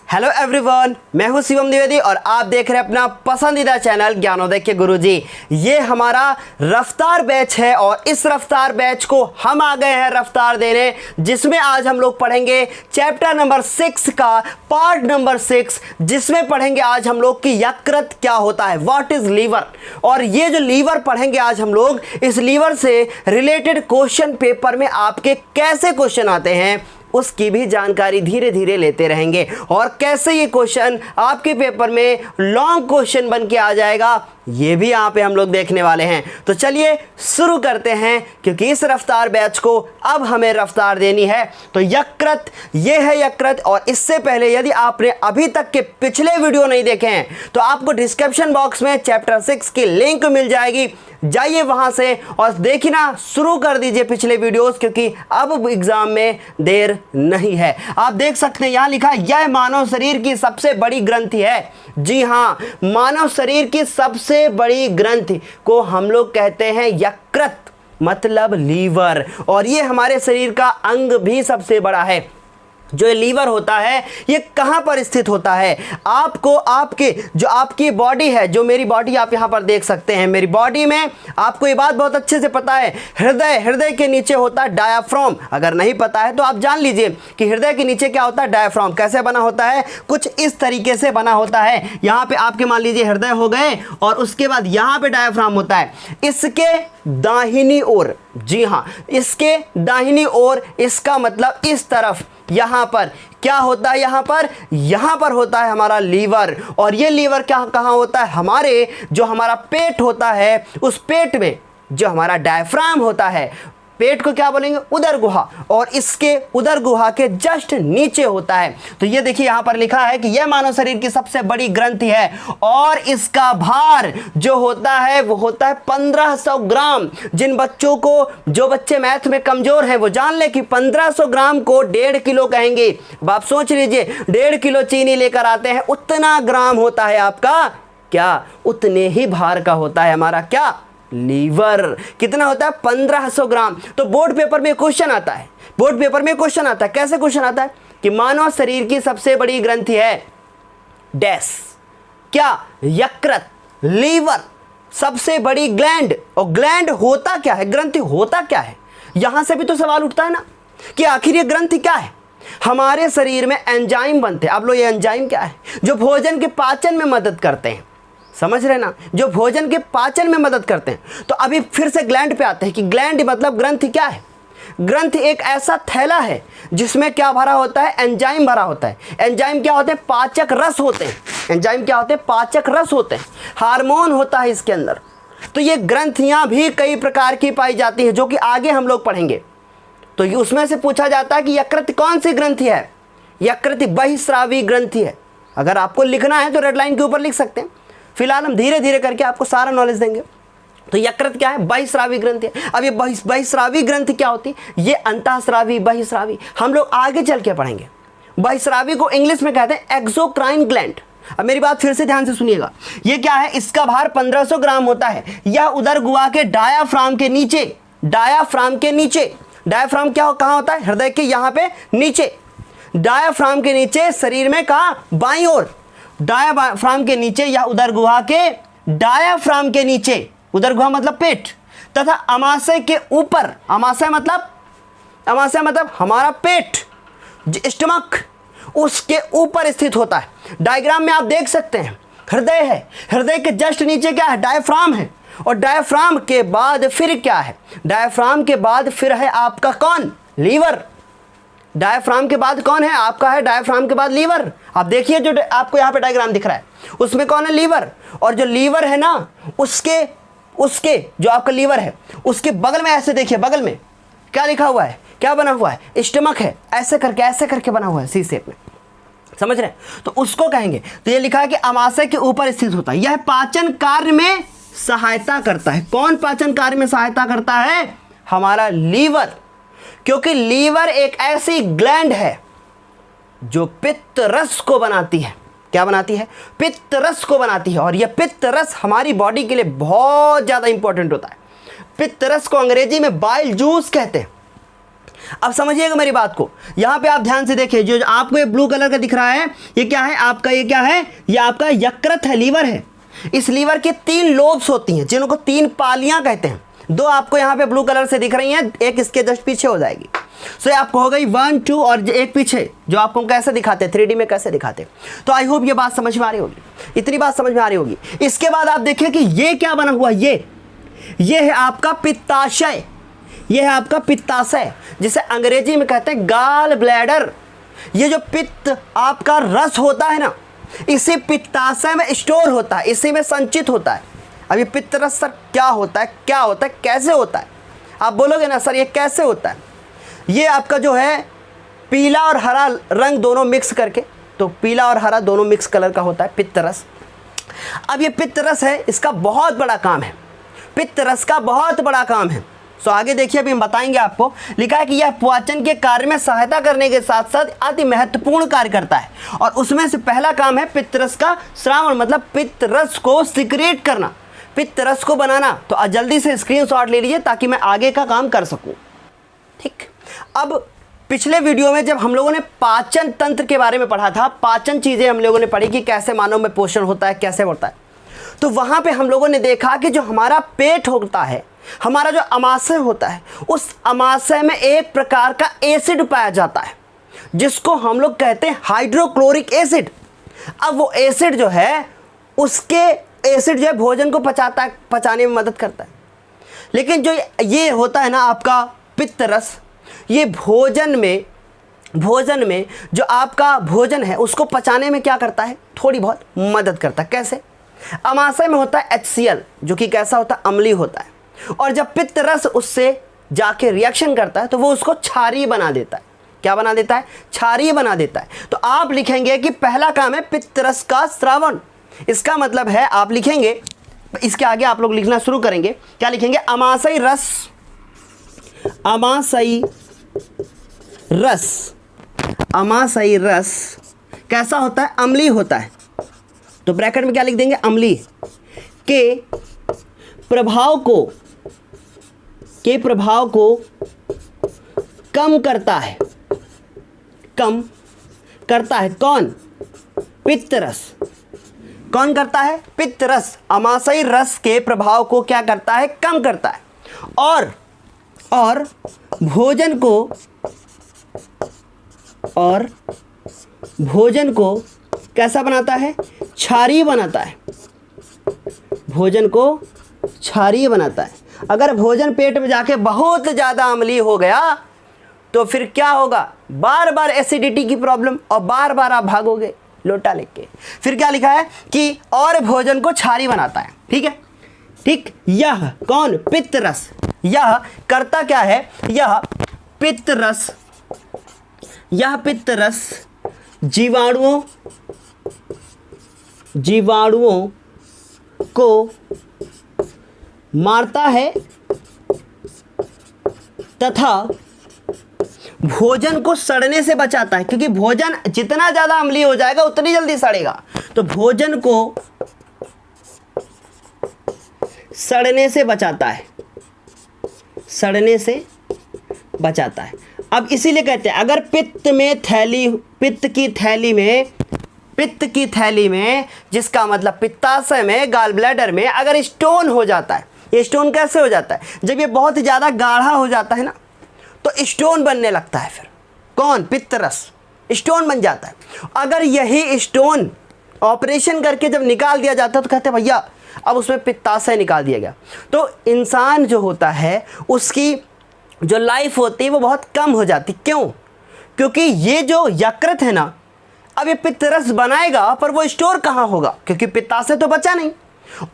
Hello everyone, मैं हूं शिवम द्विवेदी और आप देख रहे हैं अपना पसंदीदा चैनल ज्ञानोदय के गुरुजी। ये हमारा रफ्तार बैच है और इस रफ्तार बैच को हम आ गए हैं रफ्तार देने, जिसमें आज हम लोग पढ़ेंगे चैप्टर नंबर 6 का पार्ट नंबर 6, जिसमें पढ़ेंगे आज हम लोग कि यकृत क्या होता है, व्हाट इज लीवर। और ये जो लीवर पढ़ेंगे आज हम लोग, इस लीवर से रिलेटेड क्वेश्चन पेपर में आपके कैसे क्वेश्चन आते हैं उसकी भी जानकारी धीरे धीरे लेते रहेंगे और कैसे ये क्वेश्चन आपके पेपर में लॉन्ग क्वेश्चन बन के आ जाएगा, ये भी यहाँ पे हम लोग देखने वाले हैं। तो चलिए शुरू करते हैं, क्योंकि इस रफ्तार बैच को अब हमें रफ्तार देनी है। तो यकृत, ये है यकृत। और इससे पहले यदि आपने अभी तक के पिछले वीडियो नहीं देखे हैं तो आपको डिस्क्रिप्शन बॉक्स में चैप्टर 6 की लिंक मिल जाएगी, जाइए वहां से और देखिए ना, शुरू कर दीजिए पिछले वीडियोस, क्योंकि अब एग्जाम में देर नहीं है। आप देख सकते हैं यहाँ लिखा है, यह मानव शरीर की सबसे बड़ी ग्रंथि है। जी हाँ, मानव शरीर की सबसे बड़ी ग्रंथि को हम लोग कहते हैं यकृत, मतलब लीवर। और ये हमारे शरीर का अंग भी सबसे बड़ा है। जो लीवर होता है ये कहाँ पर स्थित होता है, आपको आपके जो आपकी बॉडी है, जो मेरी बॉडी आप यहाँ पर देख सकते हैं, मेरी बॉडी में आपको ये बात बहुत अच्छे से पता है, हृदय के नीचे होता है डायाफ्राम। अगर नहीं पता है तो आप जान लीजिए कि हृदय के नीचे क्या होता है, डायाफ्राम। कैसे बना होता है, कुछ इस तरीके से बना होता है। यहाँ पे आपके मान लीजिए हृदय हो गए और उसके बाद यहाँ पे डायाफ्राम होता है। इसके दाहिनी ओर, जी हाँ, इसके दाहिनी ओर, इसका मतलब इस तरफ यहां पर क्या होता है, यहां पर होता है हमारा लीवर। और ये लीवर क्या कहां होता है, हमारे जो हमारा पेट होता है उस पेट में जो हमारा डायफ्राम होता है, पेट को क्या बोलेंगे, उदर गुहा, और इसके उदर गुहा के जस्ट नीचे होता है। तो ये देखिए यहाँ पर लिखा है कि यह मानव शरीर की सबसे बड़ी ग्रंथि है और इसका भार जो होता है वो होता है 1500 ग्राम। जिन बच्चों को, जो बच्चे मैथ में कमजोर हैं वो जान ले कि 1500 ग्राम को 1.5 किलो कहेंगे। अब आप सोच लीजिए, 1.5 किलो चीनी लेकर आते हैं, उतना ग्राम होता है आपका क्या, उतने ही भार का होता है हमारा क्या, लीवर। कितना होता है, 1500 ग्राम। तो बोर्ड पेपर में क्वेश्चन आता है, कैसे क्वेश्चन आता है कि मानव शरीर की सबसे बड़ी ग्रंथि है डैश, क्या, यकृत, लीवर, सबसे बड़ी ग्लैंड। और ग्लैंड होता क्या है, ग्रंथि होता क्या है, यहां से भी तो सवाल उठता है ना कि आखिर ये ग्रंथि क्या है। हमारे शरीर में एंजाइम बनते हैं। अब लो, ये एंजाइम क्या है, जो भोजन के पाचन में मदद करते हैं, समझ रहे ना, जो भोजन के पाचन में मदद करते हैं। तो अभी फिर से ग्लैंड पे आते हैं कि ग्लैंड मतलब ग्रंथि क्या है। ग्रंथि एक ऐसा थैला है जिसमें क्या भरा होता है, एंजाइम भरा होता है। एंजाइम क्या होते हैं, पाचक रस होते हैं। एंजाइम क्या होते हैं, पाचक रस होते हैं। हार्मोन होता है इसके अंदर। तो ये ग्रंथियां भी कई प्रकार की पाई जाती है, जो कि आगे हम लोग पढ़ेंगे। तो उसमें से पूछा जाता है कि यकृत कौन सी ग्रंथि है, यकृत बहिस्रावी ग्रंथि है। अगर आपको लिखना है तो रेड लाइन के ऊपर लिख सकते हैं, फिलहाल हम धीरे धीरे करके आपको सारा नॉलेज देंगे। तो यकृत क्या है, बहिस्रावी ग्रंथि है। अब ये बहिस्रावी ग्रंथि क्या होती है, ये अंतःस्रावी, बहिस्रावी हम लोग आगे चल के पढ़ेंगे। बहिस्रावी को इंग्लिश में कहते हैं एक्सोक्राइन ग्लैंड। अब मेरी बात फिर से ध्यान से सुनिएगा, ये क्या है, इसका भार 1500 ग्राम होता है। यह उदर गुहा के डायाफ्राम के नीचे, डायाफ्राम क्या कहाँ होता है, हृदय के यहाँ पे नीचे, डायाफ्राम के नीचे, शरीर में कहाँ, बाईं ओर, डायाफ्राम के नीचे या उदर गुहा के डायाफ्राम के नीचे, उदर गुहा मतलब पेट, तथा अमाशय के ऊपर, अमाशय मतलब हमारा पेट, स्टमक, उसके ऊपर स्थित होता है। डायग्राम में आप देख सकते हैं, हृदय है, हृदय के जस्ट नीचे क्या है, डायाफ्राम है। और डायाफ्राम के बाद फिर क्या है, डायाफ्राम के बाद फिर है आपका कौन, लीवर। डायाफ्राम के बाद कौन है आपका, है डायाफ्राम के बाद लीवर। आप देखिए जो आपको यहाँ पे डायग्राम दिख रहा है उसमें कौन है, लीवर। और जो लीवर है ना, उसके जो आपका लीवर है उसके बगल में ऐसे देखिए, बगल में क्या लिखा हुआ है, क्या बना हुआ है, स्टमक है, ऐसे करके बना हुआ है, सी शेप में, समझ रहे हैं। तो उसको कहेंगे। तो ये लिखा है कि अमाशय के ऊपर स्थित होता है। यह पाचन कार्य में सहायता करता है। कौन पाचन कार्य में सहायता करता है, हमारा लीवर। क्योंकि लीवर एक ऐसी ग्लैंड है जो पित्त रस को बनाती है। क्या बनाती है, पित्त रस को बनाती है। और यह पित्त रस हमारी बॉडी के लिए बहुत ज़्यादा इंपॉर्टेंट होता है। पित्त रस को अंग्रेजी में बाइल जूस कहते हैं। अब समझिएगा मेरी बात को, यहां पे आप ध्यान से देखिए, जो आपको ये ब्लू कलर का दिख रहा है ये क्या है आपका, ये क्या है, ये आपका यकृत है, लीवर है। इस लीवर के 3 लोब्स होती हैं जिनको 3 पालियां कहते हैं। 2 आपको यहाँ पे ब्लू कलर से दिख रही हैं, एक इसके जस्ट पीछे हो जाएगी। सो ये आपको हो गई 1 2 और एक पीछे जो आपको कैसे दिखाते हैं 3D में कैसे दिखाते हैं। तो आई होप ये बात समझ में आ रही होगी, इतनी बात समझ में आ रही होगी। इसके बाद आप देखिए कि ये क्या बना हुआ, ये है आपका पित्ताशय, ये है आपका पित्ताशय जिसे अंग्रेजी में कहते हैं गाल ब्लैडर। ये जो पित्त आपका रस होता है ना, इसी पित्ताशय में स्टोर होता है, इसी में संचित होता है। अब ये पित्त रस सर क्या होता है, क्या होता है, कैसे होता है, आप बोलोगे ना सर ये कैसे होता है। ये आपका जो है पीला और हरा रंग दोनों मिक्स करके, तो पीला और हरा दोनों मिक्स कलर का होता है पित्त रस। अब ये पित्त रस है, इसका बहुत बड़ा काम है, पित्त रस का बहुत बड़ा काम है। सो आगे देखिए, अभी हम बताएंगे आपको। लिखा है कि यह पाचन के कार्य में सहायता करने के साथ साथ अति महत्वपूर्ण कार्य करता है, और उसमें से पहला काम है पित्त रस का स्रावण, मतलब पित्त रस को सिक्रेट करना, पित्त रस को बनाना। तो जल्दी से स्क्रीनशॉट ले लीजिए ताकि मैं आगे का काम कर सकूं। ठीक, अब पिछले वीडियो में जब हम लोगों ने पाचन तंत्र के बारे में पढ़ा था, पाचन चीज़ें हम लोगों ने पढ़ी कि कैसे मानव में पोषण होता है, कैसे होता है, तो वहाँ पे हम लोगों ने देखा कि जो हमारा पेट होता है, हमारा जो अमाशय होता है, उस अमाशय में एक प्रकार का एसिड पाया जाता है जिसको हम लोग कहते हैं हाइड्रोक्लोरिक एसिड। अब वो एसिड जो है, उसके एसिड जो है भोजन को पचाने में मदद करता है। लेकिन जो ये होता है ना आपका पित्त रस, ये भोजन में जो आपका भोजन है उसको पचाने में क्या करता है, थोड़ी बहुत मदद करता है। कैसे? अमाशय में होता है HCl जो कि कैसा होता है, अम्लीय होता है, और जब पित्त रस उससे जाके रिएक्शन करता है तो वो उसको क्षारीय बना देता है। क्या बना देता है? क्षारीय बना देता है। तो आप लिखेंगे कि पहला काम है पित्त रस का स्रावण। इसका मतलब है आप लिखेंगे, इसके आगे आप लोग लिखना शुरू करेंगे, क्या लिखेंगे, अमाशयी रस, अमाशयी रस, अमाशयी रस कैसा होता है, अम्लीय होता है। तो ब्रैकेट में क्या लिख देंगे, अम्लीय के प्रभाव को कम करता है, कम करता है कौन, पित्त रस। कौन करता है, पित्त रस। अमाशयी रस के प्रभाव को क्या करता है, कम करता है, और भोजन को कैसा बनाता है, क्षारीय बनाता है, भोजन को क्षारीय बनाता है। अगर भोजन पेट में जाके बहुत ज़्यादा अम्लीय हो गया तो फिर क्या होगा, बार बार एसिडिटी की प्रॉब्लम, और बार बार आप भागोगे लोटा लेके। फिर क्या लिखा है कि और भोजन को क्षारीय बनाता है। ठीक है, ठीक, यह कौन, पित्त रस, यह करता क्या है, यह पित्त रस जीवाणुओं को मारता है तथा भोजन को सड़ने से बचाता है, क्योंकि भोजन जितना ज़्यादा अम्लीय हो जाएगा उतनी जल्दी सड़ेगा। तो भोजन को सड़ने से बचाता है, सड़ने से बचाता है। अब इसीलिए कहते हैं अगर पित्त की थैली में जिसका मतलब पित्ताशय में, गाल ब्लैडर में अगर स्टोन हो जाता है, ये स्टोन कैसे हो जाता है, जब ये बहुत ज़्यादा गाढ़ा हो जाता है ना तो स्टोन बनने लगता है। फिर कौन, पित्त रस, स्टोन बन जाता है। अगर यही स्टोन ऑपरेशन करके जब निकाल दिया जाता है तो कहते हैं भैया अब उसमें पित्ताशय निकाल दिया गया, तो इंसान जो होता है उसकी जो लाइफ होती है वो बहुत कम हो जाती। क्यों? क्योंकि ये जो यकृत है ना, अब ये पित्त रस बनाएगा पर वो स्टोर कहाँ होगा, क्योंकि पित्ताशय तो बचा नहीं।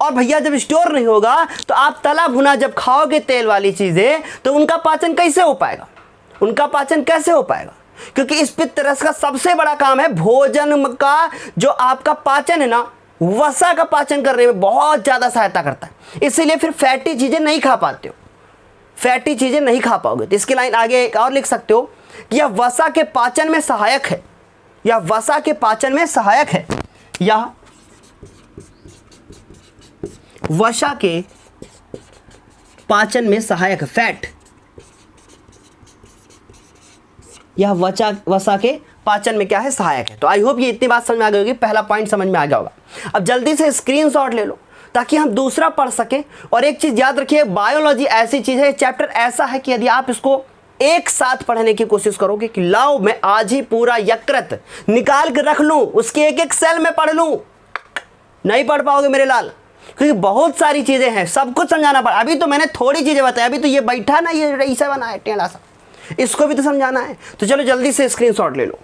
और भैया जब स्टोर नहीं होगा तो आप तला भुना जब खाओगे तेल वाली चीज़ें तो उनका पाचन कैसे हो पाएगा, उनका पाचन कैसे हो पाएगा, क्योंकि इस पित्त रस का सबसे बड़ा काम है भोजन का जो आपका पाचन है ना, वसा का पाचन करने में बहुत ज़्यादा सहायता करता है। इसीलिए फिर फैटी चीज़ें नहीं खा पाते हो, फैटी चीज़ें नहीं खा पाओगे। तो इसकी लाइन आगे एक और लिख सकते हो कि यह वसा के पाचन में सहायक है, यह वसा के पाचन में सहायक है, यह वसा के पाचन में सहायक, फैट यह वसा के पाचन में क्या है, सहायक है। तो आई होप ये इतनी बात समझ में आ गई होगी, पहला पॉइंट समझ में आ गया होगा। अब जल्दी से स्क्रीनशॉट ले लो ताकि हम दूसरा पढ़ सकें। और एक चीज़ याद रखिए, बायोलॉजी ऐसी चीज़ है, चैप्टर ऐसा है कि यदि आप इसको एक साथ पढ़ने की कोशिश करोगे कि लाओ मैं आज ही पूरा यकृत निकाल के रख लूँ, उसके एक एक सेल में पढ़ लूँ, नहीं पढ़ पाओगे मेरे लाल, क्योंकि बहुत सारी चीज़ें हैं, सब कुछ समझाना पड़ा। अभी तो मैंने थोड़ी चीज़ें बताई, अभी तो ये बैठा ना, ये ऐसा बना है टेढ़ा सा, इसको भी तो समझाना है। तो चलो जल्दी से स्क्रीनशॉट ले लो।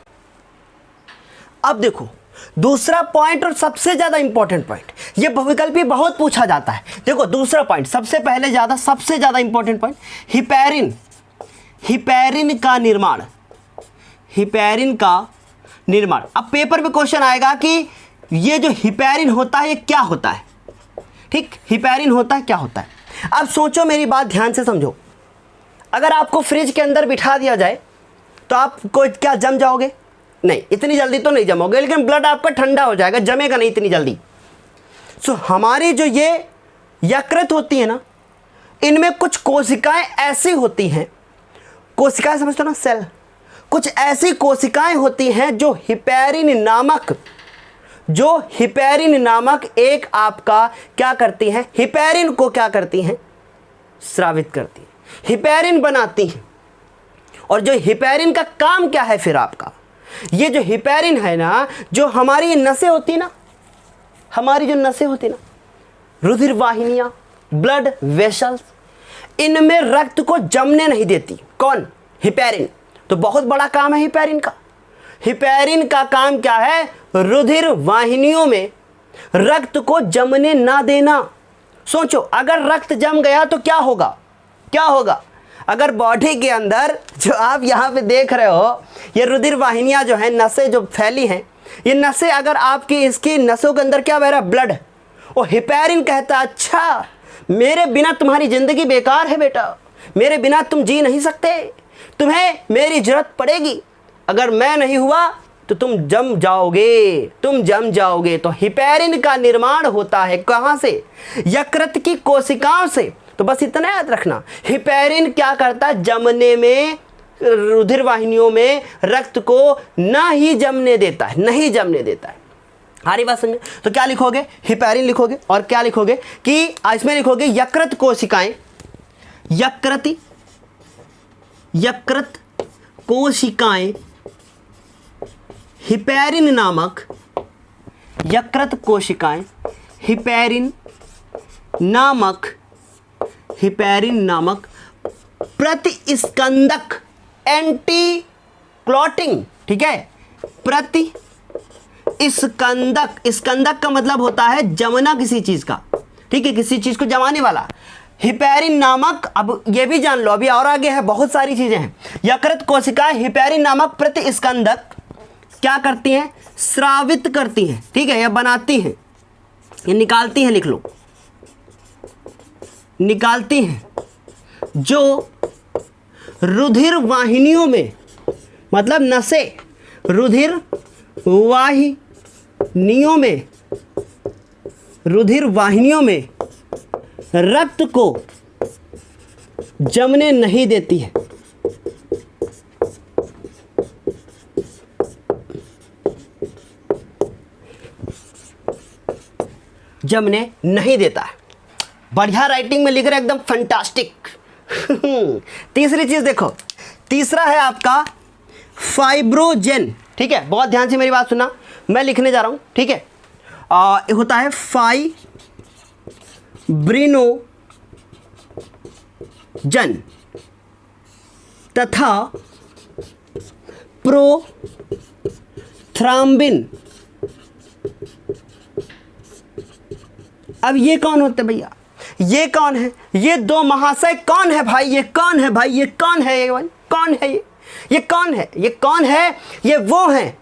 अब देखो दूसरा पॉइंट और सबसे ज़्यादा इंपॉर्टेंट पॉइंट, ये बहुविकल्पी बहुत पूछा जाता है। देखो दूसरा पॉइंट सबसे पहले सबसे ज़्यादा इंपॉर्टेंट पॉइंट, हिपैरिन का निर्माण, हिपैरिन का निर्माण। अब पेपर में क्वेश्चन आएगा कि ये जो हिपैरिन होता है ये क्या होता है, ठीक, हिपैरिन होता है क्या होता है। अब सोचो, मेरी बात ध्यान से समझो, अगर आपको फ्रिज के अंदर बिठा दिया जाए तो आप कोई क्या जम जाओगे? नहीं, इतनी जल्दी तो नहीं जमोगे, लेकिन ब्लड आपका ठंडा हो जाएगा, जमेगा नहीं इतनी जल्दी। सो हमारी जो ये यकृत होती है ना, इनमें कुछ कोशिकाएं ऐसी होती हैं, कोशिकाएं समझते हो ना, सेल, कुछ ऐसी कोशिकाएं होती हैं जो हिपैरिन नामक एक आपका क्या करती हैं, हिपैरिन को क्या करती हैं, स्रावित करती हैं, हिपैरिन बनाती हैं। और जो हिपैरिन का काम क्या है फिर आपका, ये जो हिपैरिन है ना, जो हमारी नसें होती ना, हमारी जो नसें होती ना, रुधिर वाहिनियां, ब्लड वेसल्स, इनमें रक्त को जमने नहीं देती। कौन? हिपैरिन। तो बहुत बड़ा काम है हिपैरिन का। हिपैरिन का काम क्या है? रुधिर वाहिनियों में रक्त को जमने ना देना। सोचो, अगर रक्त जम गया तो क्या होगा, क्या होगा? अगर बॉडी के अंदर जो आप यहाँ पे देख रहे हो, ये रुधिर वाहिनियाँ जो हैं, नसें जो फैली हैं, ये नसें अगर आपकी इसकी नसों के अंदर क्या बह रहा है? ब्लड। और हिपैरिन कहता है अच्छा मेरे बिना तुम्हारी ज़िंदगी बेकार है बेटा, मेरे बिना तुम जी नहीं सकते, तुम्हें मेरी ज़रूरत पड़ेगी, अगर मैं नहीं हुआ तो तुम जम जाओगे, तुम जम जाओगे। तो हिपैरिन का निर्माण होता है कहाँ से? यकृत की कोशिकाओं से। तो बस इतना याद रखना, हिपैरिन क्या करता है? जमने में, रुधिर वाहिनियों में रक्त को ना ही जमने देता है, नहीं जमने देता है। हमारी बात समझे? तो क्या लिखोगे? हिपैरिन लिखोगे, और क्या लिखोगे कि इसमें लिखोगे यकृत कोशिकाएं, यकृत कोशिकाएं हिपैरिन नामक, यकृत कोशिकाएं हिपैरिन नामक प्रतिस्कंदक, एंटी क्लॉटिंग, ठीक है, प्रतिस्कंदक, स्कंदक का मतलब होता है जमना किसी चीज का, ठीक है, किसी चीज को जमाने वाला। हिपैरिन नामक, अब ये भी जान लो, अभी और आगे है, बहुत सारी चीजें हैं। यकृत कोशिकाएं हिपैरिन नामक प्रतिस्कंदक क्या करती हैं? स्रावित करती हैं, ठीक है, या बनाती हैं, ये निकालती हैं, लिख लो, निकालती हैं, जो रुधिर वाहिनियों में, मतलब नसें, रुधिर वाहिनियों में रक्त को जमने नहीं देती है। जमने नहीं देता है। बढ़िया राइटिंग में लिख रहे, एकदम फंटास्टिक। तीसरी चीज देखो, तीसरा है आपका फाइब्रोजेन, ठीक है, बहुत ध्यान से मेरी बात सुना, मैं लिखने जा रहा हूं, ठीक है। होता है फाइब्रिनोजन तथा प्रोथ्राम्बिन। अब ये कौन होते भैया? ये कौन है? ये दो महाशय कौन है भाई? ये कौन है भाई? ये कौन है? ये कौन है? ये कौन है? ये कौन है? ये वो हैं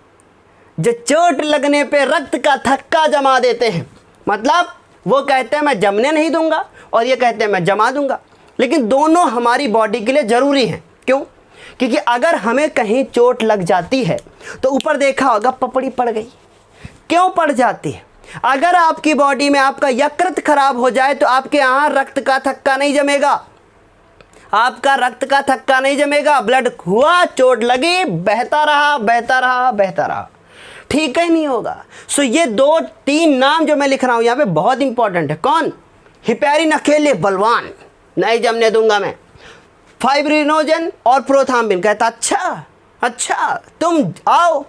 जो चोट लगने पे रक्त का थक्का जमा देते हैं। मतलब वो कहते हैं मैं जमने नहीं दूंगा, और ये कहते हैं मैं जमा दूंगा, लेकिन दोनों हमारी बॉडी के लिए ज़रूरी हैं। क्यों? क्योंकि अगर हमें कहीं चोट लग जाती है तो ऊपर देखा होगा पपड़ी पड़ गई। क्यों पड़ जाती है? अगर आपकी बॉडी में आपका यकृत खराब हो जाए तो आपके यहाँ रक्त का थक्का नहीं जमेगा, आपका रक्त का थक्का नहीं जमेगा, ब्लड हुआ, चोट लगी, बहता रहा बहता रहा बहता रहा, ठीक ही नहीं होगा। सो ये 2-3 नाम जो मैं लिख रहा हूं यहां पे बहुत इंपॉर्टेंट है। कौन? हिपैरिन अकेले बलवान, नहीं जमने दूंगा मैं। फाइब्रिनोजन और प्रोथाम्बिन कहता अच्छा तुम आओ,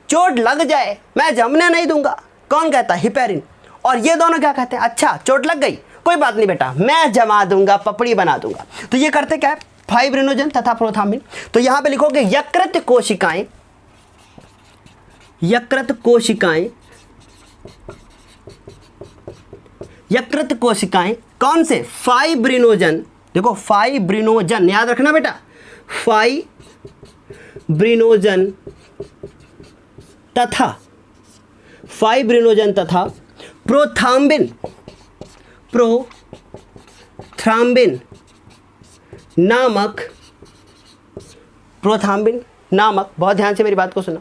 चोट लग जाए, मैं जमने नहीं दूंगा। कौन कहता? हिपैरिन। और ये दोनों क्या कहते हैं? अच्छा चोट लग गई, कोई बात नहीं बेटा, मैं जमा दूंगा, पपड़ी बना दूंगा। तो ये करते क्या है? फाइब्रिनोजन तथा प्रोथाम्बिन। तो यहां पे लिखोगे यकृत कोशिकाएं, यकृत कोशिकाएं, यकृत कोशिकाएं कौन से? फाइब्रिनोजन। देखो फाइब्रिनोजन याद रखना बेटा, फाइब्रिनोजन तथा प्रोथाम्बिन, प्रोथाम्बिन नामक, बहुत ध्यान से मेरी बात को सुना,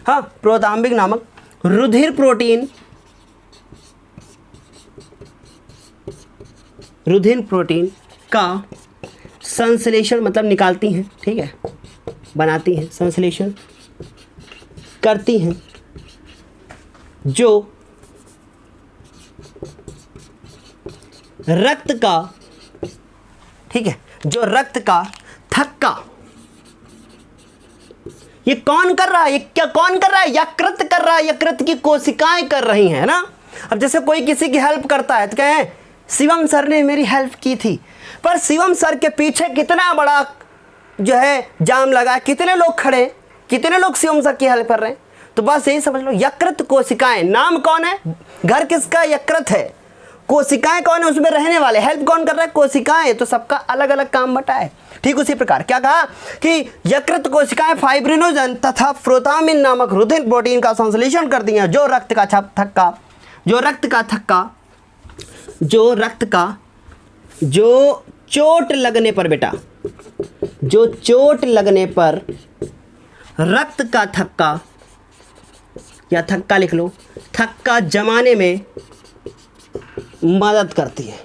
हाँ, प्रोथाम्बिन नामक रुधिर प्रोटीन का संश्लेषण मतलब निकालती हैं, ठीक है, बनाती हैं, संश्लेषण करती हैं, जो रक्त का, ठीक है, जो रक्त का थक्का, ये कौन कर रहा है? ये क्या कौन कर रहा है? यकृत कर रहा है, यकृत की कोशिकाएं कर रही हैं ना। अब जैसे कोई किसी की हेल्प करता है तो कहें शिवम सर ने मेरी हेल्प की थी, पर शिवम सर के पीछे कितना बड़ा जो है जाम लगा, कितने लोग खड़े, कितने लोग शिवम सर की हेल्प कर रहे हैं। तो बस यही समझ लो, यकृत कोशिकाएं, नाम कौन है? घर किसका? यकृत है। कोशिकाएं कौन है? उसमें रहने वाले। हेल्प कौन कर रहा है? कोशिकाएं। तो सबका अलग अलग काम बटा है। ठीक उसी प्रकार क्या कहा कि यकृत कोशिकाएं फाइब्रिनोजन तथा प्रोथाम्बिन नामक रुधिर प्रोटीन का संश्लेषण करती हैं, जो रक्त का जो चोट लगने पर बेटा, जो चोट लगने पर रक्त का थक्का, या थक्का लिख लो, थक्का जमाने में मदद करती है,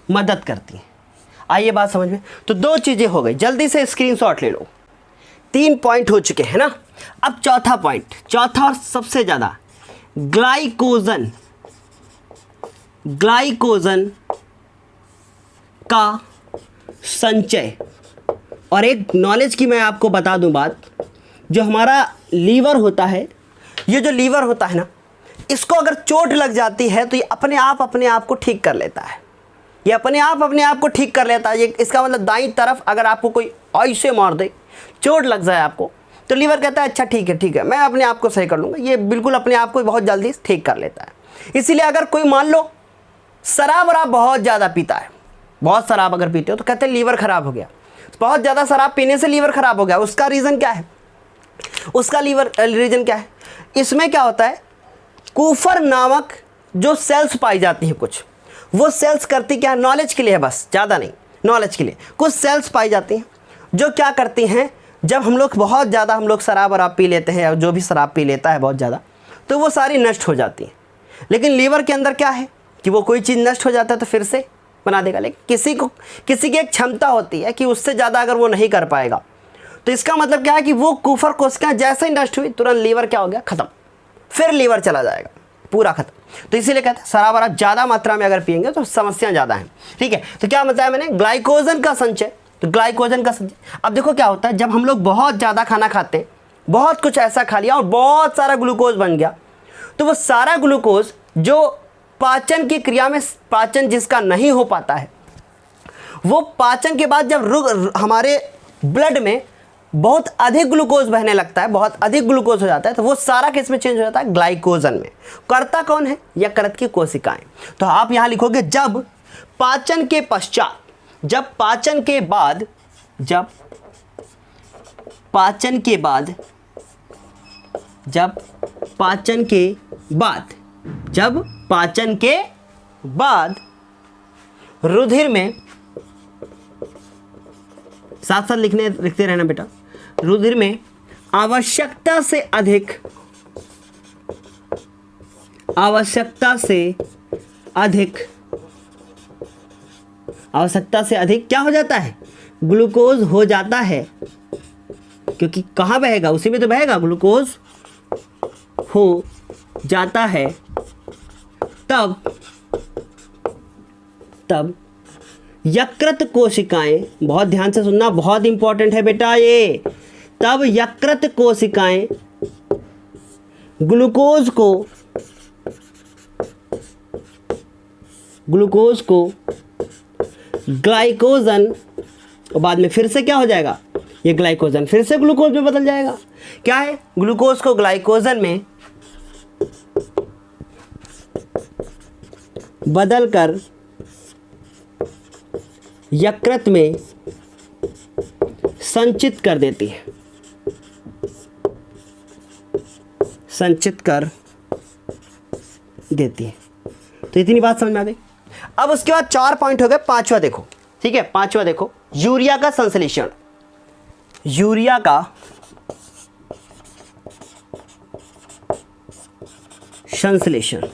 मदद करती है। आइए बात समझ में। तो 2 चीजें हो गई, जल्दी से स्क्रीनशॉट ले लो। 3 पॉइंट हो चुके हैं ना। अब चौथा पॉइंट, चौथा और सबसे ज्यादा, ग्लाइकोजन का संचय। और एक नॉलेज की मैं आपको बता दूं बात, जो हमारा लीवर होता है, ये जो लीवर होता है ना, इसको अगर चोट लग जाती है तो ये अपने आप को ठीक कर लेता है। ये अपने आप को ठीक कर लेता है। ये इसका मतलब दाईं तरफ अगर आपको कोई ऐसे मार दे, चोट लग जाए आपको, तो लीवर कहता है अच्छा ठीक है, मैं अपने आप को सही कर लूँगा। ये बिल्कुल अपने आप को बहुत जल्दी ठीक कर लेता है। इसीलिए अगर कोई मान लो शराब बहुत ज़्यादा पीता है, बहुत शराब अगर पीते हो तो कहते हैं लीवर खराब हो गया, बहुत ज़्यादा शराब पीने से लीवर खराब हो गया। उसका रीज़न क्या है? रीज़न क्या है? इसमें क्या होता है, कूफर नामक जो सेल्स पाई जाती हैं, कुछ वो सेल्स करती क्या, नॉलेज के लिए है बस, ज़्यादा नहीं, नॉलेज के लिए कुछ सेल्स पाई जाती हैं जो क्या करती हैं, जब हम लोग बहुत ज़्यादा हम लोग शराब वराब पी लेते हैं, या जो भी शराब पी लेता है बहुत ज़्यादा, तो वो सारी नष्ट हो जाती हैं। लेकिन लीवर के अंदर क्या है कि वो कोई चीज़ नष्ट हो जाता है तो फिर से बना देगा। लेकिन किसी की एक क्षमता होती है कि उससे ज़्यादा अगर वो नहीं कर पाएगा, तो इसका मतलब क्या है कि वो कुफर कोशिकाएं जैसे ही नष्ट हुई, तुरंत लीवर क्या हो गया, खत्म, फिर लीवर चला जाएगा, पूरा खत्म। तो इसीलिए कहते हैं शराब वराब ज़्यादा मात्रा में अगर पिएंगे तो समस्या ज़्यादा है। ठीक है, तो क्या बताया मैंने, ग्लाइकोजन का संचय। तो ग्लाइकोजन का संचय, अब देखो क्या होता है, जब हम लोग बहुत ज़्यादा खाना खाते हैं, बहुत कुछ ऐसा खा लिया और बहुत सारा ग्लूकोज बन गया, तो वो सारा ग्लूकोज जो पाचन की क्रिया में, पाचन जिसका नहीं हो पाता है, वो पाचन के बाद जब हमारे ब्लड में बहुत अधिक ग्लूकोज बहने लगता है, बहुत अधिक ग्लूकोज हो जाता है, तो वो सारा किस में चेंज हो जाता है, ग्लाइकोजन में। करता कौन है, यकृत की कोशिकाएं। तो आप यहां लिखोगे जब पाचन के पश्चात, जब पाचन के बाद, जब पाचन के बाद, जब पाचन के बाद, जब पाचन के बाद रुधिर में, साथ साथ लिखते रहना बेटा, रुधिर में आवश्यकता से अधिक आवश्यकता से अधिक क्या हो जाता है, ग्लूकोज हो जाता है, क्योंकि कहाँ बहेगा, उसी में तो बहेगा, ग्लूकोज हो जाता है, तब यकृत कोशिकाएं, बहुत ध्यान से सुनना, बहुत इंपॉर्टेंट है बेटा ये, तब यकृत कोशिकाएं ग्लूकोज को ग्लाइकोजन, और बाद में फिर से क्या हो जाएगा, ये ग्लाइकोजन फिर से ग्लूकोज में बदल जाएगा। क्या है, ग्लूकोज को ग्लाइकोजन में बदलकर यकृत में संचित कर देती है, संचित कर देती है। तो इतनी बात समझ में आ गई। अब उसके बाद 4 पॉइंट हो गए, 5वां देखो, ठीक है, 5वां देखो, यूरिया का संश्लेषण। यूरिया का संश्लेषण,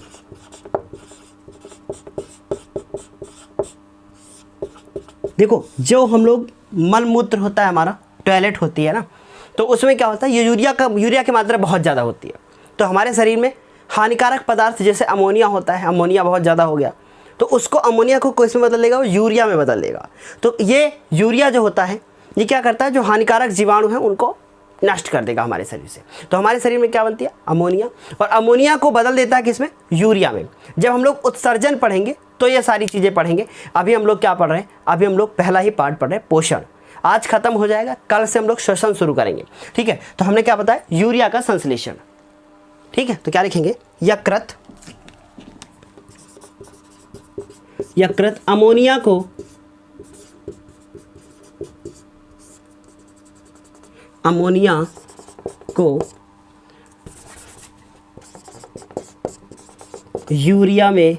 देखो जो हम लोग मल मूत्र होता है हमारा, टॉयलेट होती है ना, तो उसमें क्या होता है, ये यूरिया की मात्रा बहुत ज़्यादा होती है, तो हमारे शरीर में हानिकारक पदार्थ जैसे अमोनिया होता है, अमोनिया बहुत ज़्यादा हो गया तो उसको, अमोनिया को किस में बदल देगा, वो यूरिया में बदल देगा। तो ये यूरिया जो होता है ये क्या करता है, जो हानिकारक जीवाणु हैं उनको नष्ट कर देगा हमारे शरीर से। तो हमारे शरीर में क्या बनती है, अमोनिया, और अमोनिया को बदल देता है किसमें, यूरिया में। जब हम लोग उत्सर्जन पढ़ेंगे तो ये सारी चीज़ें पढ़ेंगे। अभी हम लोग क्या पढ़ रहे हैं, अभी हम लोग पहला ही पार्ट पढ़ रहे हैं, पोषण। आज खत्म हो जाएगा, कल से हम लोग श्वसन शुरू करेंगे, ठीक है। तो हमने क्या बताया, यूरिया का संश्लेषण, ठीक है। तो क्या लिखेंगे, यकृत अमोनिया को यूरिया में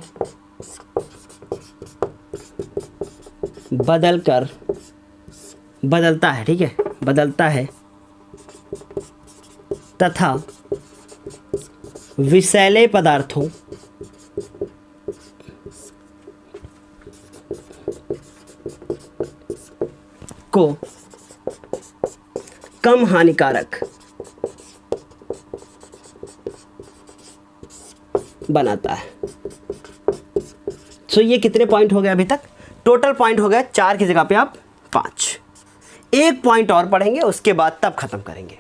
बदलता है, ठीक है, बदलता है, तथा विषैले पदार्थों को कम हानिकारक बनाता है। तो ये कितने पॉइंट हो गए अभी तक, टोटल पॉइंट हो गया 4 की जगह पे आप 5। एक पॉइंट और पढ़ेंगे उसके बाद तब खत्म करेंगे।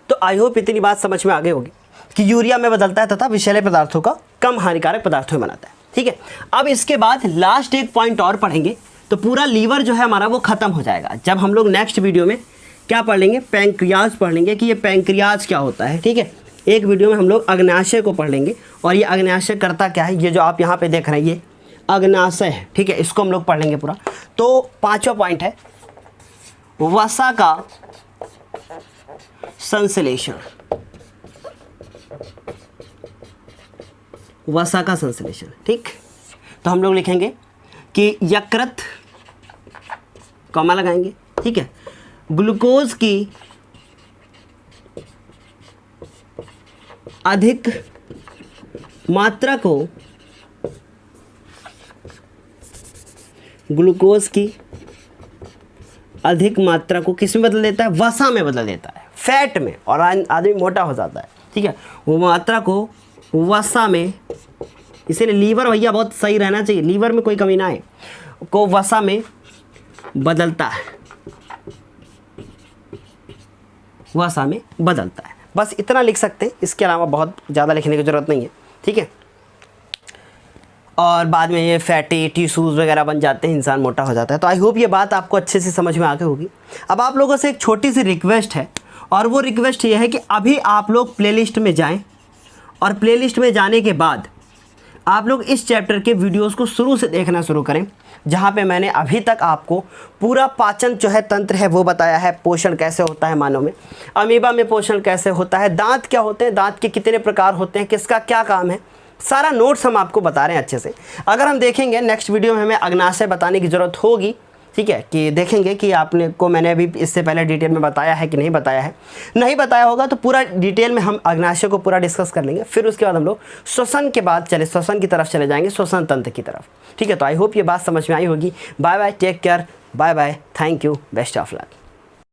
तो आई होप इतनी बात समझ में आ गई होगी कि यूरिया में बदलता है तथा विषैले पदार्थों का कम हानिकारक पदार्थों में बनाता है, ठीक है। अब इसके बाद लास्ट एक पॉइंट और पढ़ेंगे तो पूरा लीवर जो है हमारा वो खत्म हो जाएगा। जब हम लोग नेक्स्ट वीडियो में क्या पढ़ लेंगे, पैंक्रियाज पढ़ लेंगे कि ये पैंक्रियाज क्या होता है, ठीक है। एक वीडियो में हम लोग अग्नाशय को पढ़ लेंगे और ये अग्नाशय करता क्या है, ये जो आप यहाँ पे देख रहे हैं ये अग्नाशय है, ठीक है, इसको हम लोग पढ़ लेंगे पूरा। तो 5वां पॉइंट है वसा का संश्लेषण, वसा का संश्लेषण, ठीक। तो हम लोग लिखेंगे कि यकृत, कॉमा लगाएंगे, ठीक है, ग्लूकोज की अधिक मात्रा को, ग्लूकोज की अधिक मात्रा को किस में बदल देता है, वसा में बदल देता है, फैट में, और आदमी मोटा हो जाता है, ठीक है। वो मात्रा को वसा में, इसीलिए लीवर भैया बहुत सही रहना चाहिए, लीवर में कोई कमी ना आए, को वसा में बदलता है, वसा में बदलता है। बस इतना लिख सकते हैं, इसके अलावा बहुत ज़्यादा लिखने की ज़रूरत नहीं है, ठीक है। और बाद में ये फैटी टिश्यूज़ वगैरह बन जाते हैं, इंसान मोटा हो जाता है। तो आई होप ये बात आपको अच्छे से समझ में आ गई होगी। अब आप लोगों से एक छोटी सी रिक्वेस्ट है, और वो रिक्वेस्ट ये है कि अभी आप लोग प्लेलिस्ट में जाएं, और प्लेलिस्ट में जाने के बाद आप लोग इस चैप्टर के वीडियोस को शुरू से देखना शुरू करें, जहाँ पे मैंने अभी तक आपको पूरा पाचन जो है तंत्र है वो बताया है, पोषण कैसे होता है मानव में, अमीबा में पोषण कैसे होता है, दांत क्या होते हैं, दांत के कितने प्रकार होते हैं, किसका क्या काम है, सारा नोट्स हम आपको बता रहे हैं अच्छे से। अगर हम देखेंगे नेक्स्ट वीडियो में हमें अग्नाशय बताने की ज़रूरत होगी, ठीक है, कि देखेंगे कि आपने को मैंने अभी इससे पहले डिटेल में बताया है कि नहीं बताया है। नहीं बताया होगा तो पूरा डिटेल में हम अग्नाशय को पूरा डिस्कस कर लेंगे। फिर उसके बाद हम लोग श्वसन के बाद श्वसन की तरफ चले जाएंगे, श्वसन तंत्र की तरफ। ठीक है, तो आई होप ये बात समझ में आई होगी। Bye bye, take care, bye bye, thank you, best of luck.